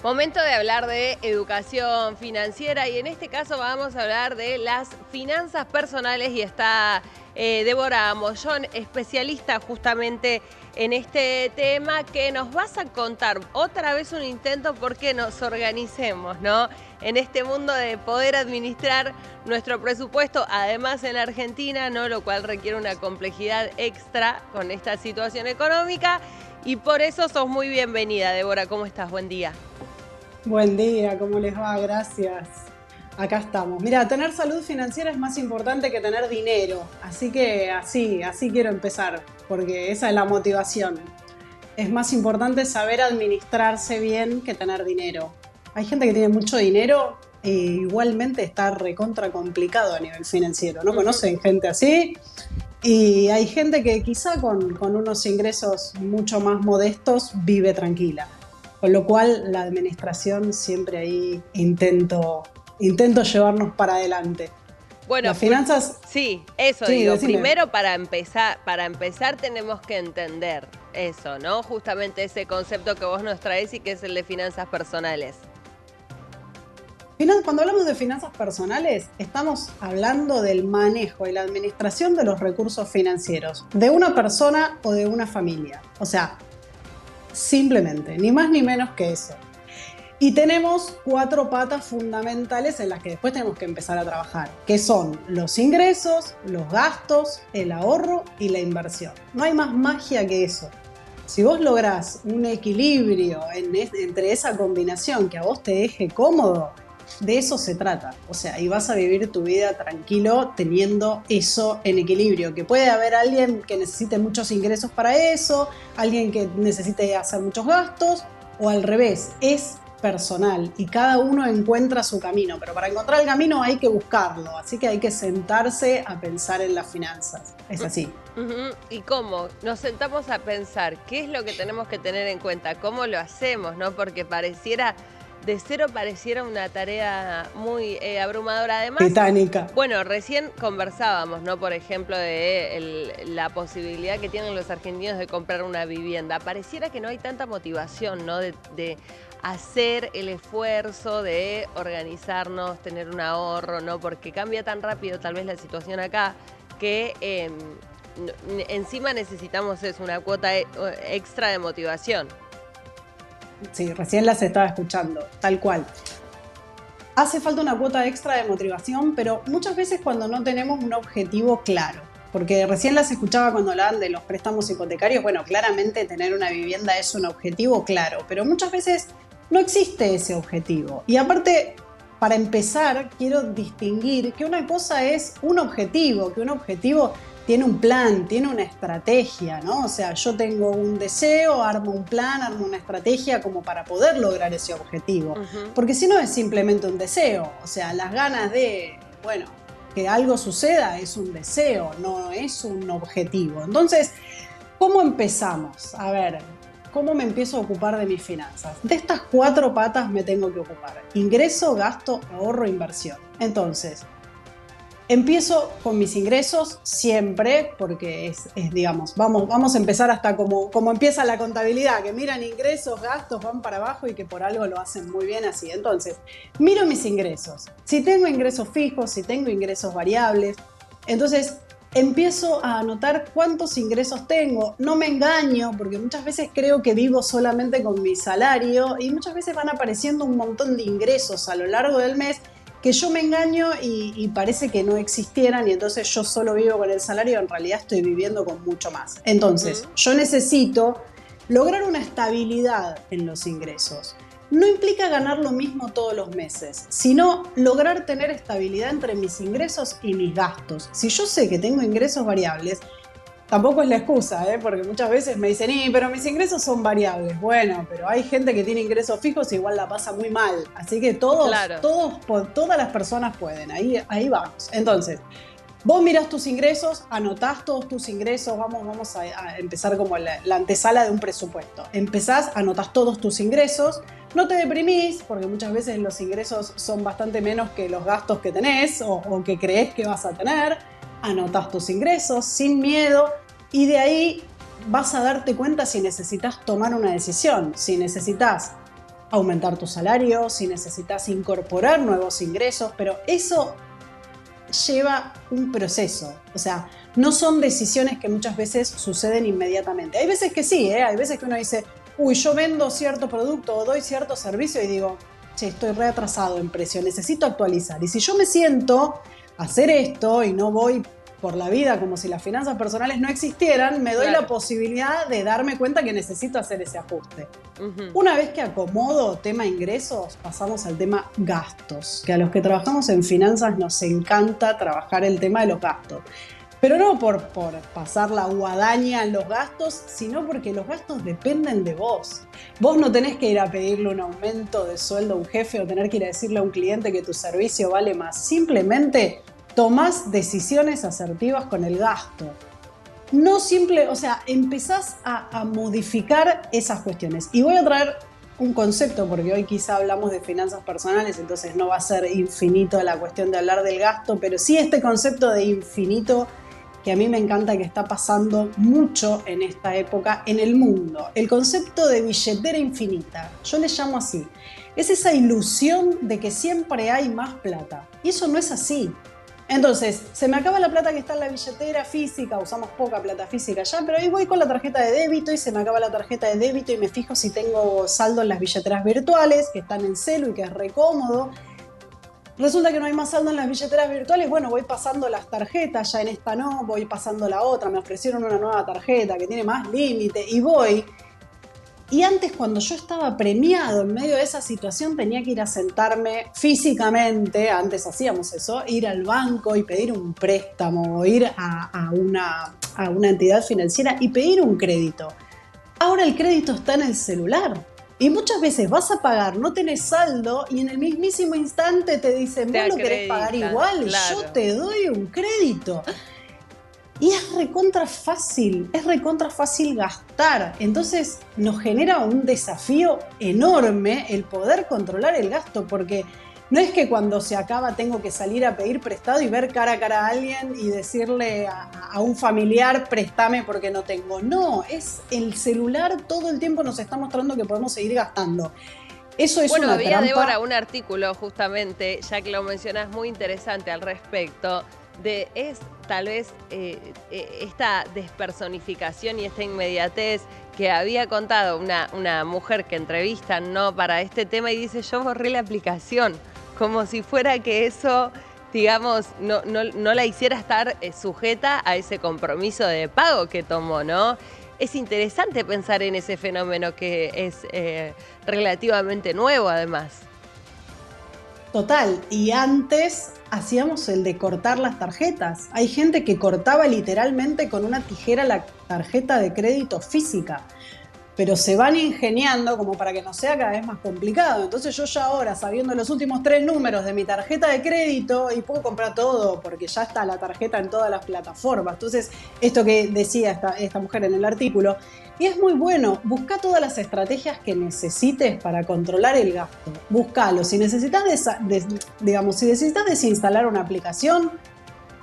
Momento de hablar de educación financiera y en este caso vamos a hablar de las finanzas personales y está Débora Mollón, especialista justamente en este tema, que nos vas a contar otra vez un intento porque nos organicemos, ¿no? En este mundo de poder administrar nuestro presupuesto, además en Argentina, ¿no? Lo cual requiere una complejidad extra con esta situación económica y por eso sos muy bienvenida, Débora. ¿Cómo estás? Buen día. Buen día, ¿cómo les va? Gracias. Acá estamos. Mira, tener salud financiera es más importante que tener dinero, así que así quiero empezar, porque esa es la motivación. Es más importante saber administrarse bien que tener dinero. Hay gente que tiene mucho dinero e igualmente está recontra complicado a nivel financiero, ¿no? ¿Conocen gente así? Y hay gente que quizá con unos ingresos mucho más modestos vive tranquila. Con lo cual la administración siempre ahí intento llevarnos para adelante. Bueno, Las finanzas... sí, eso Sí, digo. decime. Primero para empezar tenemos que entender eso, ¿no? Justamente ese concepto que vos nos traes y que es el de finanzas personales. Cuando hablamos de finanzas personales, estamos hablando del manejo y la administración de los recursos financieros de una persona o de una familia. O sea, simplemente, ni más ni menos que eso. Y tenemos 4 patas fundamentales en las que después tenemos que empezar a trabajar, que son los ingresos, los gastos, el ahorro y la inversión. No hay más magia que eso. Si vos lográs un equilibrio entre esa combinación que a vos te deje cómodo, de eso se trata. O sea, y vas a vivir tu vida tranquilo teniendo eso en equilibrio. Que puede haber alguien que necesite muchos ingresos para eso, alguien que necesite hacer muchos gastos, o al revés, es personal y cada uno encuentra su camino, pero para encontrar el camino hay que buscarlo, así que hay que sentarse a pensar en las finanzas. Es así. ¿Y cómo? Nos sentamos a pensar qué es lo que tenemos que tener en cuenta, cómo lo hacemos, ¿no? Porque de cero pareciera una tarea muy abrumadora. Además, Titánica. bueno, recién conversábamos, ¿no? Por ejemplo, de la posibilidad que tienen los argentinos de comprar una vivienda. Pareciera que no hay tanta motivación, ¿no? De hacer el esfuerzo de organizarnos, tener un ahorro, ¿no? Porque cambia tan rápido tal vez la situación acá que encima necesitamos una cuota extra de motivación. Sí, recién las estaba escuchando, tal cual. Hace falta una cuota extra de motivación, pero muchas veces cuando no tenemos un objetivo claro. Porque recién las escuchaba cuando hablaban de los préstamos hipotecarios. Bueno, claramente tener una vivienda es un objetivo claro, pero muchas veces no existe ese objetivo. Y aparte, para empezar, quiero distinguir que una cosa es un objetivo, que un objetivo tiene un plan, tiene una estrategia, ¿no? O sea, yo tengo un deseo, armo un plan, armo una estrategia como para poder lograr ese objetivo. Porque si no es simplemente un deseo, o sea, las ganas de, bueno, que algo suceda es un deseo, no es un objetivo. Entonces, ¿cómo empezamos? A ver, ¿cómo me empiezo a ocupar de mis finanzas? De estas 4 patas me tengo que ocupar: ingreso, gasto, ahorro, inversión. Entonces, empiezo con mis ingresos siempre, porque digamos, vamos a empezar hasta como empieza la contabilidad, que miran ingresos, gastos, van para abajo y que por algo lo hacen muy bien así. Entonces, miro mis ingresos. Si tengo ingresos fijos, si tengo ingresos variables, entonces empiezo a anotar cuántos ingresos tengo. No me engaño, porque muchas veces creo que vivo solamente con mi salario y muchas veces van apareciendo un montón de ingresos a lo largo del mes que yo me engaño y parece que no existieran y entonces yo solo vivo con el salario y en realidad estoy viviendo con mucho más. Entonces, yo necesito lograr una estabilidad en los ingresos. No implica ganar lo mismo todos los meses, sino lograr tener estabilidad entre mis ingresos y mis gastos. Si yo sé que tengo ingresos variables, tampoco es la excusa, porque muchas veces me dicen, pero mis ingresos son variables. Bueno, pero hay gente que tiene ingresos fijos y igual la pasa muy mal. Así que todas las personas pueden. Ahí vamos. Entonces, vos mirás tus ingresos, anotás todos tus ingresos. Vamos a empezar como la antesala de un presupuesto. Empezás, anotás todos tus ingresos. No te deprimís, porque muchas veces los ingresos son bastante menos que los gastos que tenés o que creés que vas a tener. Anotás tus ingresos sin miedo y de ahí vas a darte cuenta si necesitas tomar una decisión, si necesitas aumentar tu salario, si necesitas incorporar nuevos ingresos, pero eso lleva un proceso. O sea, no son decisiones que muchas veces suceden inmediatamente. Hay veces que sí, hay veces que uno dice, uy, yo vendo cierto producto o doy cierto servicio y digo, che, estoy reatrasado en precio, necesito actualizar. Y si yo me siento a hacer esto y no voy por la vida como si las finanzas personales no existieran, me doy la posibilidad de darme cuenta que necesito hacer ese ajuste. Una vez que acomodo tema ingresos, pasamos al tema gastos, que a los que trabajamos en finanzas nos encanta trabajar el tema de los gastos. Pero no por pasar la guadaña en los gastos, sino porque los gastos dependen de vos. Vos no tenés que ir a pedirle un aumento de sueldo a un jefe o tener que ir a decirle a un cliente que tu servicio vale más. Simplemente tomás decisiones asertivas con el gasto. No simple, o sea, empezás a modificar esas cuestiones. Y voy a traer un concepto, porque hoy quizá hablamos de finanzas personales, entonces no va a ser infinito la cuestión de hablar del gasto, pero sí este concepto de infinito que a mí me encanta, que está pasando mucho en esta época en el mundo. El concepto de billetera infinita, yo le llamo así. Es esa ilusión de que siempre hay más plata. Y eso no es así. Entonces, se me acaba la plata que está en la billetera física, usamos poca plata física ya, pero ahí voy con la tarjeta de débito y se me acaba la tarjeta de débito y me fijo si tengo saldo en las billeteras virtuales, que están en celu y que es re cómodo. Resulta que no hay más saldo en las billeteras virtuales, bueno, voy pasando las tarjetas, ya en esta no, voy pasando la otra, me ofrecieron una nueva tarjeta que tiene más límite y voy. Y antes, cuando yo estaba premiado en medio de esa situación, tenía que ir a sentarme físicamente, antes hacíamos eso, ir al banco y pedir un préstamo, ir a una entidad financiera y pedir un crédito. Ahora el crédito está en el celular. Y muchas veces vas a pagar, no tenés saldo y en el mismísimo instante te dicen, vos lo querés pagar igual, claro, yo te doy un crédito. Y es recontra fácil gastar. Entonces nos genera un desafío enorme el poder controlar el gasto, porque no es que cuando se acaba tengo que salir a pedir prestado y ver cara a cara a alguien y decirle a un familiar, préstame porque no tengo. No, es el celular todo el tiempo nos está mostrando que podemos seguir gastando. Eso es una trampa. Bueno, Débora, un artículo justamente, ya que lo mencionás, muy interesante al respecto, tal vez esta despersonificación y esta inmediatez que había contado una mujer que entrevistan, ¿no?, para este tema, y dice, yo borré la aplicación, como si fuera que eso, digamos, no la hiciera estar sujeta a ese compromiso de pago que tomó, ¿no? Es interesante pensar en ese fenómeno que es relativamente nuevo, además. Total, y antes hacíamos el de cortar las tarjetas. Hay gente que cortaba literalmente con una tijera la tarjeta de crédito física, pero se van ingeniando como para que no sea cada vez más complicado. Entonces yo ya ahora, sabiendo los últimos 3 números de mi tarjeta de crédito, y puedo comprar todo porque ya está la tarjeta en todas las plataformas. Entonces, esto que decía esta mujer en el artículo, y es muy bueno, busca todas las estrategias que necesites para controlar el gasto. Búscalo. Si necesitas, si necesitas desinstalar una aplicación,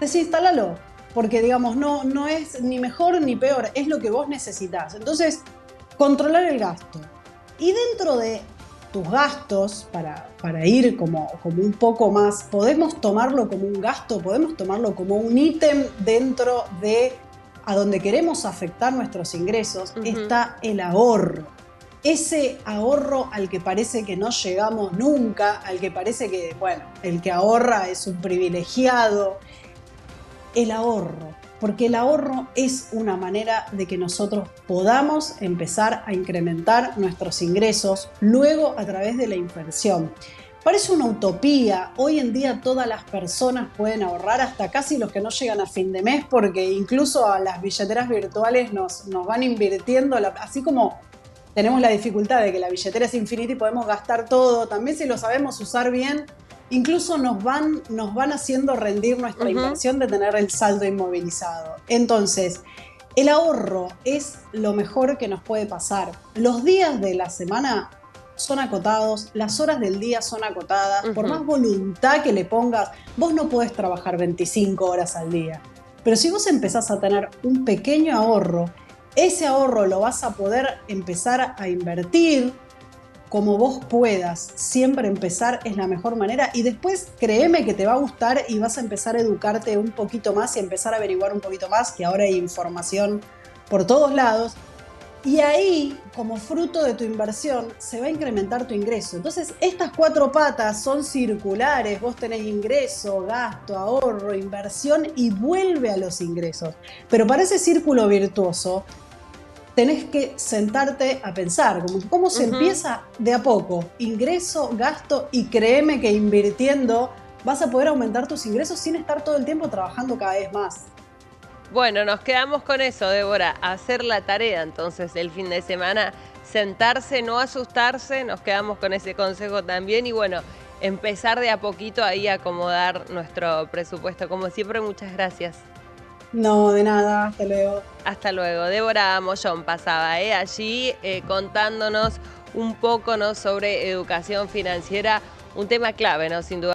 desinstálalo. Porque, digamos, no es ni mejor ni peor, es lo que vos necesitas. Entonces, controlar el gasto. Y dentro de tus gastos, para ir como un poco más, podemos tomarlo como un gasto, podemos tomarlo como un ítem dentro de a donde queremos afectar nuestros ingresos, está el ahorro. Ese ahorro al que parece que no llegamos nunca, al que parece que, bueno, el que ahorra es un privilegiado. El ahorro. Porque el ahorro es una manera de que nosotros podamos empezar a incrementar nuestros ingresos, luego a través de la inversión. Parece una utopía, hoy en día todas las personas pueden ahorrar, hasta casi los que no llegan a fin de mes, porque incluso a las billeteras virtuales nos van invirtiendo, así como tenemos la dificultad de que la billetera es infinita y podemos gastar todo, también si lo sabemos usar bien, incluso nos van haciendo rendir nuestra inversión de tener el saldo inmovilizado. Entonces, el ahorro es lo mejor que nos puede pasar. Los días de la semana son acotados, las horas del día son acotadas, por más voluntad que le pongas, vos no podés trabajar 25 horas al día. Pero si vos empezás a tener un pequeño ahorro, ese ahorro lo vas a poder empezar a invertir como vos puedas. Siempre empezar es la mejor manera y después créeme que te va a gustar y vas a empezar a educarte un poquito más y empezar a averiguar un poquito más, que ahora hay información por todos lados. Y ahí, como fruto de tu inversión, se va a incrementar tu ingreso. Entonces, estas 4 patas son circulares. Vos tenés ingreso, gasto, ahorro, inversión y vuelve a los ingresos. Pero para ese círculo virtuoso, tenés que sentarte a pensar cómo se empieza de a poco. Ingreso, gasto y créeme que invirtiendo vas a poder aumentar tus ingresos sin estar todo el tiempo trabajando cada vez más. Bueno, nos quedamos con eso, Débora, hacer la tarea entonces el fin de semana, sentarse, no asustarse, nos quedamos con ese consejo también y bueno, empezar de a poquito ahí a acomodar nuestro presupuesto. Como siempre, muchas gracias. No, de nada, hasta luego. Hasta luego. Débora Mollón pasaba allí contándonos un poco, ¿no?, sobre educación financiera, un tema clave, ¿no?, sin duda.